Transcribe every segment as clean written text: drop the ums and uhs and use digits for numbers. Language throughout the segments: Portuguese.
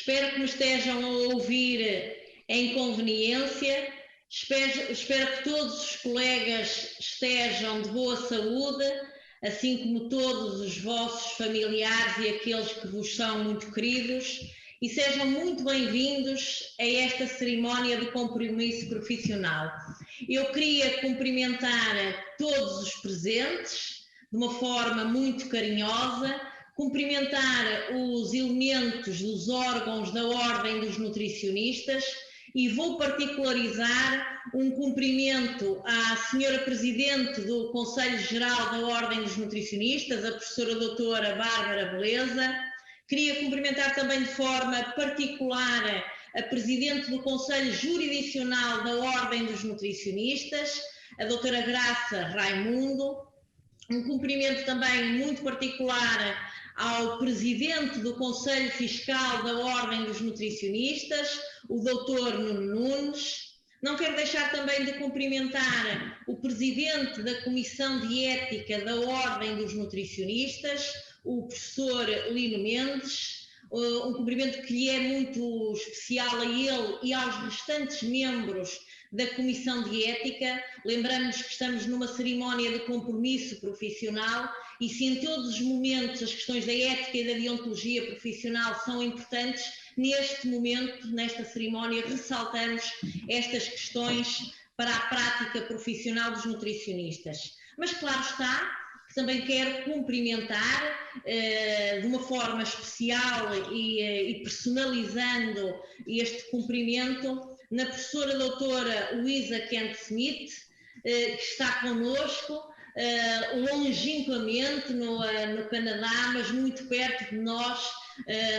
Espero que me estejam a ouvir em conveniência. Espero que todos os colegas estejam de boa saúde, assim como todos os vossos familiares e aqueles que vos são muito queridos, e sejam muito bem-vindos a esta cerimónia de compromisso profissional. Eu queria cumprimentar todos os presentes de uma forma muito carinhosa, cumprimentar os elementos dos órgãos da Ordem dos Nutricionistas e vou particularizar um cumprimento à senhora Presidente do Conselho Geral da Ordem dos Nutricionistas, a professora doutora Bárbara Beleza. Queria cumprimentar também de forma particular a Presidente do Conselho Jurisdicional da Ordem dos Nutricionistas, a doutora Graça Raimundo. Um cumprimento também muito particular ao Presidente do Conselho Fiscal da Ordem dos Nutricionistas, o Dr. Nuno Nunes. Não quero deixar também de cumprimentar o Presidente da Comissão de Ética da Ordem dos Nutricionistas, o professor Lino Mendes. Um cumprimento que lhe é muito especial a ele e aos restantes membros da Comissão de Ética. Lembramos que estamos numa cerimónia de compromisso profissional e se em todos os momentos as questões da ética e da deontologia profissional são importantes, neste momento, nesta cerimónia, ressaltamos estas questões para a prática profissional dos nutricionistas. Mas claro está, que também quero cumprimentar de uma forma especial e personalizando este cumprimento na professora doutora Luísa Kent Smith, que está connosco longínquamente no Canadá, mas muito perto de nós,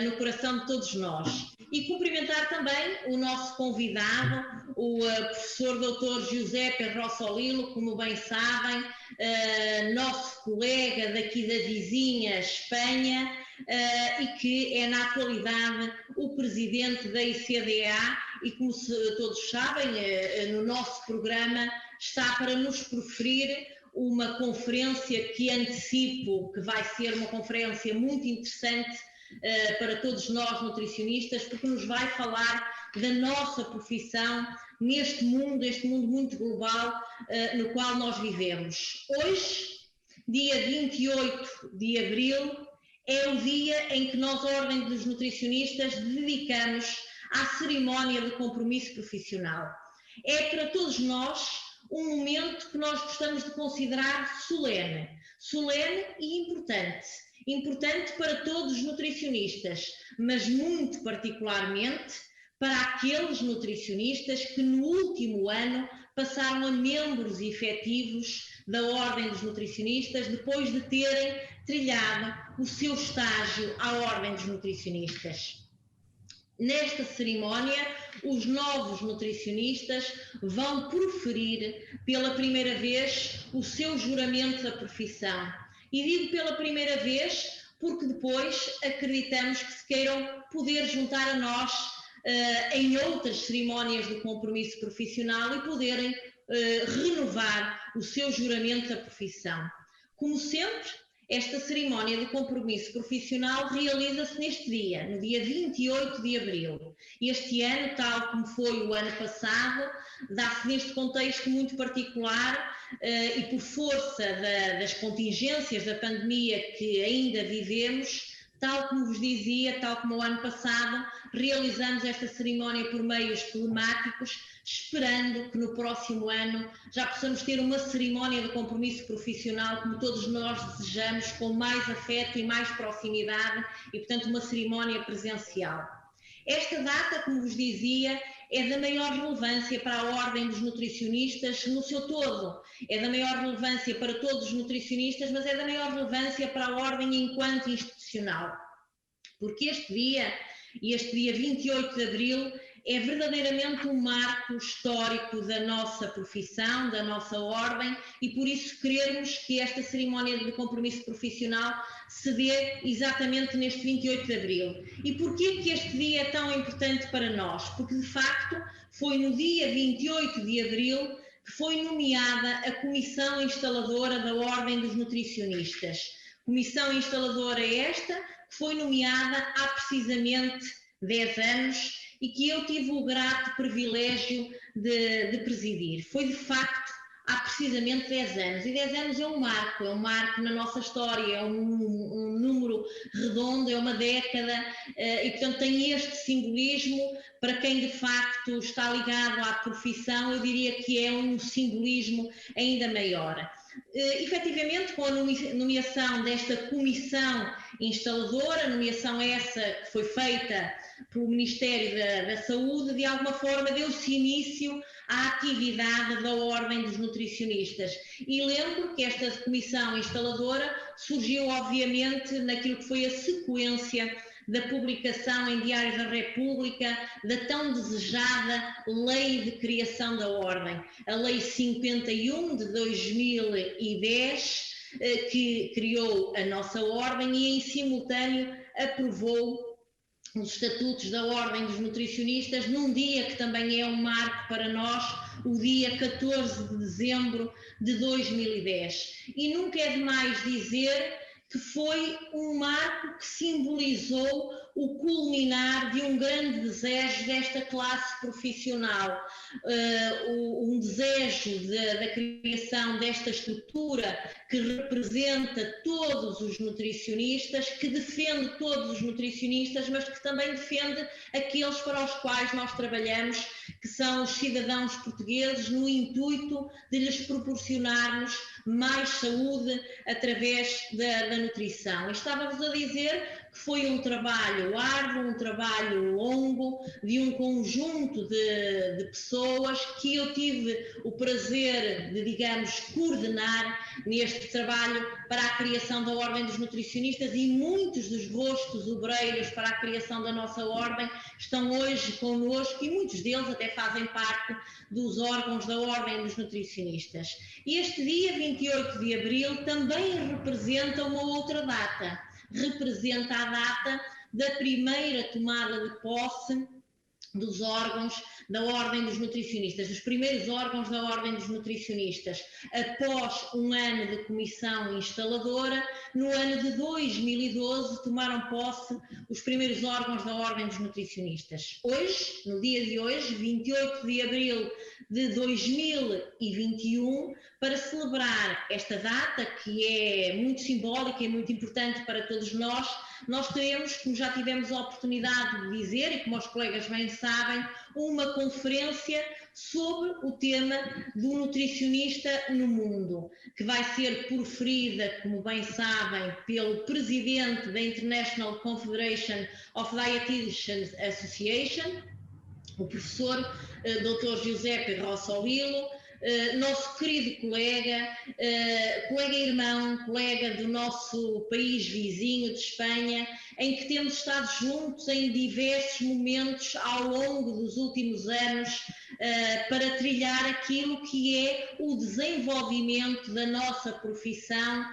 no coração de todos nós. E cumprimentar também o nosso convidado, o professor doutor Giuseppe Rossolillo, como bem sabem, nosso colega daqui da vizinha Espanha, e que é na atualidade o presidente da ICDA e, como todos sabem, no nosso programa está para nos proferir uma conferência que antecipo que vai ser uma conferência muito interessante para todos nós nutricionistas, porque nos vai falar da nossa profissão neste mundo muito global no qual nós vivemos. Hoje, dia 28 de abril, é o dia em que nós, Ordem dos Nutricionistas, dedicamos à cerimónia de compromisso profissional. É para todos nós um momento que nós gostamos de considerar solene e importante para todos os nutricionistas, mas muito particularmente para aqueles nutricionistas que no último ano passaram a membros efetivos da Ordem dos Nutricionistas depois de terem trilhado o seu estágio à Ordem dos Nutricionistas. Nesta cerimónia, os novos nutricionistas vão proferir pela primeira vez o seu juramento da profissão. E digo pela primeira vez porque depois acreditamos que se queiram poder juntar a nós em outras cerimónias de compromisso profissional e poderem renovar o seu juramento da profissão. Como sempre, esta cerimónia de compromisso profissional realiza-se neste dia, no dia 28 de abril. Este ano, tal como foi o ano passado, dá-se neste contexto muito particular e por força das contingências da pandemia que ainda vivemos, tal como vos dizia, tal como o ano passado, realizamos esta cerimónia por meios telemáticos, esperando que no próximo ano já possamos ter uma cerimónia de compromisso profissional como todos nós desejamos, com mais afeto e mais proximidade e, portanto, uma cerimónia presencial. Esta data, como vos dizia, é da maior relevância para a Ordem dos Nutricionistas no seu todo. É da maior relevância para todos os nutricionistas, mas é da maior relevância para a Ordem enquanto institucional. Porque este dia 28 de abril, é verdadeiramente um marco histórico da nossa profissão, da nossa ordem, e por isso queremos que esta cerimónia de compromisso profissional se dê exatamente neste 28 de abril. E porquê que este dia é tão importante para nós? Porque, de facto, foi no dia 28 de abril que foi nomeada a Comissão Instaladora da Ordem dos Nutricionistas. Comissão Instaladora esta que foi nomeada há precisamente 10 anos e que eu tive o grato privilégio de presidir. Foi de facto há precisamente 10 anos, e 10 anos é um marco na nossa história, é um número redondo, é uma década, e portanto tem este simbolismo. Para quem de facto está ligado à profissão, eu diria que é um simbolismo ainda maior. Efetivamente, com a nomeação desta comissão instaladora, nomeação essa que foi feita pelo Ministério da Saúde, de alguma forma deu-se início à atividade da Ordem dos Nutricionistas. E lembro que esta comissão instaladora surgiu, obviamente, naquilo que foi a sequência da publicação em Diário da República da tão desejada Lei de Criação da Ordem, a Lei 51 de 2010, que criou a nossa Ordem e em simultâneo aprovou os estatutos da Ordem dos Nutricionistas num dia que também é um marco para nós, o dia 14 de dezembro de 2010. E nunca é demais dizer que foi um marco que simbolizou o culminar de um grande desejo desta classe profissional, um desejo da criação desta estrutura que representa todos os nutricionistas, que defende todos os nutricionistas, mas que também defende aqueles para os quais nós trabalhamos, que são os cidadãos portugueses, no intuito de lhes proporcionarmos mais saúde através da nutrição. E estávamos a dizer que foi um trabalho árduo, um trabalho longo, de um conjunto de pessoas que eu tive o prazer de, digamos, coordenar neste trabalho para a criação da Ordem dos Nutricionistas, e muitos dos rostos obreiros para a criação da nossa Ordem estão hoje connosco e muitos deles até fazem parte dos órgãos da Ordem dos Nutricionistas. E este dia 28 de abril também representa uma outra data, representa a data da primeira tomada de posse dos órgãos da Ordem dos Nutricionistas, dos primeiros órgãos da Ordem dos Nutricionistas, após um ano de comissão instaladora. No ano de 2012 tomaram posse os primeiros órgãos da Ordem dos Nutricionistas. Hoje, no dia de hoje, 28 de abril de 2021, para celebrar esta data, que é muito simbólica e muito importante para todos nós teremos, como já tivemos a oportunidade de dizer e como os colegas bem sabem, uma conferência sobre o tema do nutricionista no mundo, que vai ser proferida, como bem sabem, pelo presidente da International Confederation of Dietitians Association, o professor Dr. Giuseppe Rossolillo, nosso querido colega, colega irmão, colega do nosso país vizinho de Espanha, em que temos estado juntos em diversos momentos ao longo dos últimos anos para trilhar aquilo que é o desenvolvimento da nossa profissão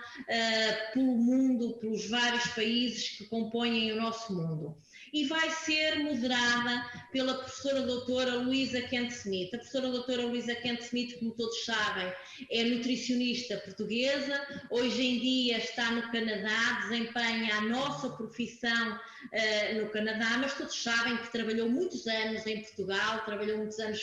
pelo mundo, pelos vários países que compõem o nosso mundo. E vai ser moderada pela professora doutora Luísa Quente-Smith. A professora doutora Luísa Quente-Smith, como todos sabem, é nutricionista portuguesa, hoje em dia está no Canadá, desempenha a nossa profissão no Canadá, mas todos sabem que trabalhou muitos anos em Portugal, trabalhou muitos anos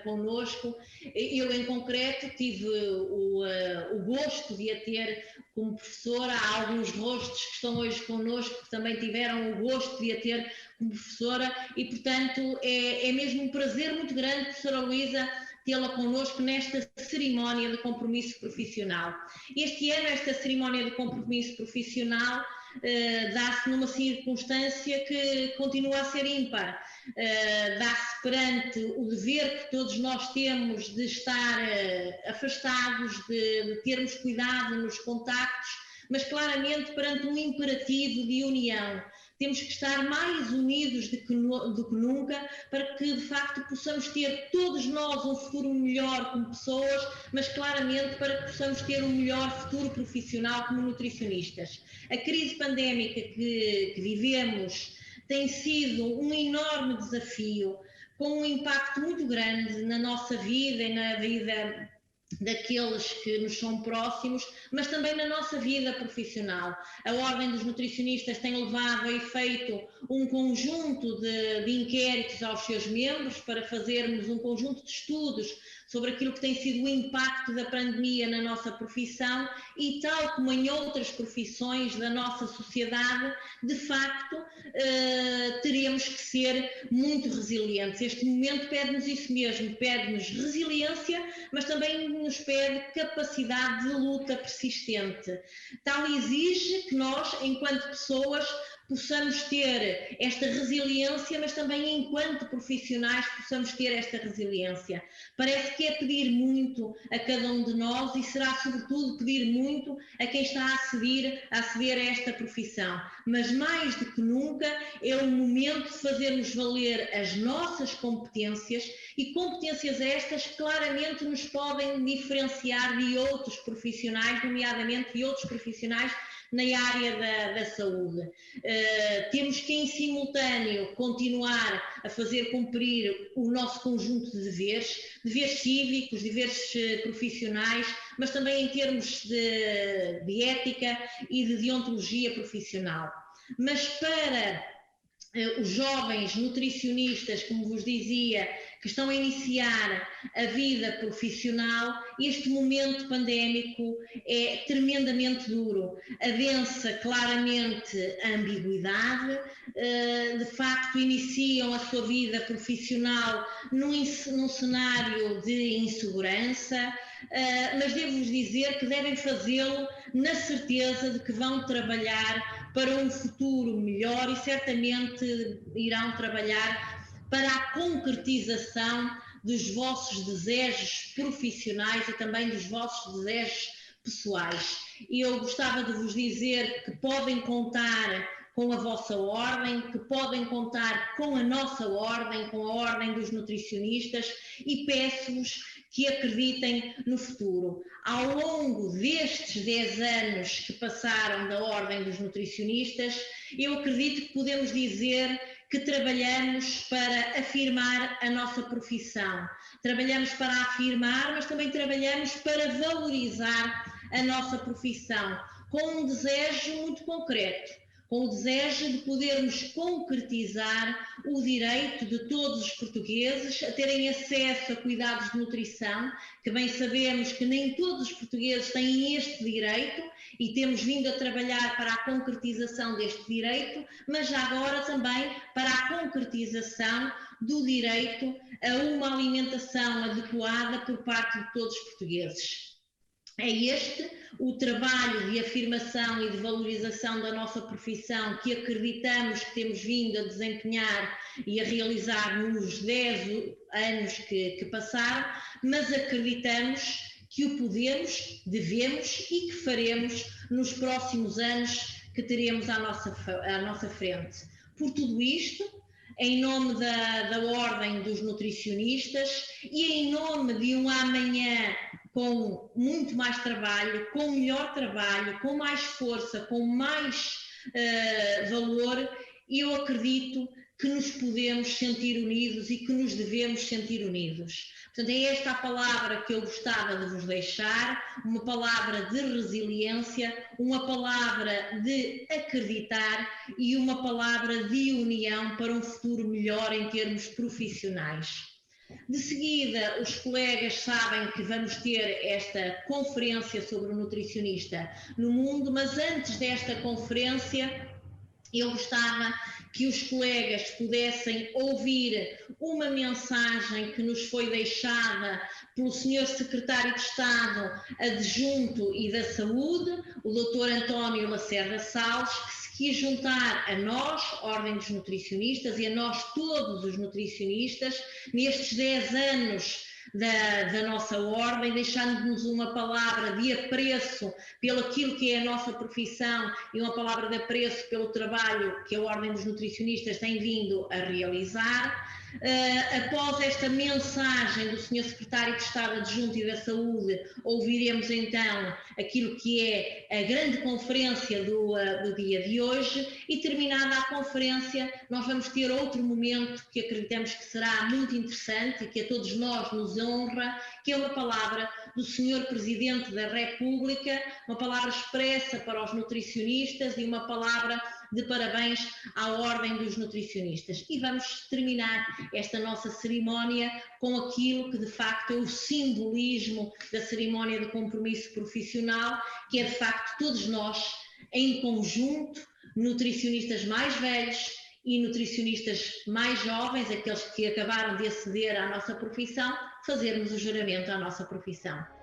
connosco. Eu, em concreto, tive o gosto de a ter como professora. Há alguns rostos que estão hoje connosco que também tiveram o gosto de a ter como professora e, portanto, é mesmo um prazer muito grande, professora Luísa, tê-la connosco nesta cerimónia de compromisso profissional. Este ano, esta cerimónia de compromisso profissional dá-se numa circunstância que continua a ser ímpar. Dá-se perante o dever que todos nós temos de estar afastados, de termos cuidado nos contactos, mas claramente perante um imperativo de união. Temos que estar mais unidos do que nunca para que, de facto, possamos ter todos nós um futuro melhor como pessoas, mas claramente para que possamos ter um melhor futuro profissional como nutricionistas. A crise pandémica que vivemos tem sido um enorme desafio, com um impacto muito grande na nossa vida e na vida daqueles que nos são próximos, mas também na nossa vida profissional. A Ordem dos Nutricionistas tem levado a efeito um conjunto de inquéritos aos seus membros para fazermos um conjunto de estudos sobre aquilo que tem sido o impacto da pandemia na nossa profissão e, tal como em outras profissões da nossa sociedade, de facto, teremos que ser muito resilientes. Este momento pede-nos isso mesmo, pede-nos resiliência, mas também nos pede capacidade de luta persistente. Tal exige que nós, enquanto pessoas, possamos ter esta resiliência, mas também enquanto profissionais possamos ter esta resiliência. Parece que é pedir muito a cada um de nós e será sobretudo pedir muito a quem está a aceder a esta profissão. Mas mais do que nunca é o momento de fazermos valer as nossas competências e competências estas que claramente nos podem diferenciar de outros profissionais, nomeadamente de outros profissionais na área da saúde. Temos que, em simultâneo, continuar a fazer cumprir o nosso conjunto de deveres cívicos, deveres profissionais, mas também em termos de ética e de deontologia profissional. Mas para os jovens nutricionistas, como vos dizia, que estão a iniciar a vida profissional, este momento pandémico é tremendamente duro. Adensa claramente a ambiguidade, de facto iniciam a sua vida profissional num cenário de insegurança, mas devo-vos dizer que devem fazê-lo na certeza de que vão trabalhar para um futuro melhor e certamente irão trabalhar para a concretização dos vossos desejos profissionais e também dos vossos desejos pessoais. E eu gostava de vos dizer que podem contar com a vossa ordem, que podem contar com a nossa ordem, com a Ordem dos Nutricionistas, e peço-vos que acreditem no futuro. Ao longo destes 10 anos que passaram da Ordem dos Nutricionistas, eu acredito que podemos dizer que trabalhamos para afirmar a nossa profissão. Trabalhamos para afirmar, mas também trabalhamos para valorizar a nossa profissão, com um desejo muito concreto, com o desejo de podermos concretizar o direito de todos os portugueses a terem acesso a cuidados de nutrição, que bem sabemos que nem todos os portugueses têm este direito e temos vindo a trabalhar para a concretização deste direito, mas já agora também para a concretização do direito a uma alimentação adequada por parte de todos os portugueses. É este o trabalho de afirmação e de valorização da nossa profissão que acreditamos que temos vindo a desempenhar e a realizar nos 10 anos que passaram, mas acreditamos que o podemos, devemos e que faremos nos próximos anos que teremos à nossa frente. Por tudo isto, em nome da Ordem dos Nutricionistas e em nome de um amanhã com muito mais trabalho, com melhor trabalho, com mais força, com mais valor, eu acredito que nos podemos sentir unidos e que nos devemos sentir unidos. Portanto, é esta a palavra que eu gostava de vos deixar, uma palavra de resiliência, uma palavra de acreditar e uma palavra de união para um futuro melhor em termos profissionais. De seguida, os colegas sabem que vamos ter esta conferência sobre o nutricionista no mundo, mas antes desta conferência, eu gostava que os colegas pudessem ouvir uma mensagem que nos foi deixada pelo Sr. Secretário de Estado Adjunto e da Saúde, o Dr. António Lacerda Salles, que se quis juntar a nós, Ordem dos Nutricionistas, e a nós todos os nutricionistas, nestes 10 anos da nossa ordem, deixando-nos uma palavra de apreço pelo aquilo que é a nossa profissão e uma palavra de apreço pelo trabalho que a Ordem dos Nutricionistas tem vindo a realizar. Após esta mensagem do Sr. Secretário de Estado Adjunto e da Saúde, ouviremos então aquilo que é a grande conferência do dia de hoje, e terminada a conferência nós vamos ter outro momento que acreditamos que será muito interessante e que a todos nós nos honra, que é uma palavra do Sr. Presidente da República, uma palavra expressa para os nutricionistas e uma palavra de parabéns à Ordem dos Nutricionistas. E vamos terminar esta nossa cerimónia com aquilo que de facto é o simbolismo da cerimónia de compromisso profissional, que é de facto todos nós, em conjunto, nutricionistas mais velhos e nutricionistas mais jovens, aqueles que acabaram de aceder à nossa profissão, fazermos o juramento à nossa profissão.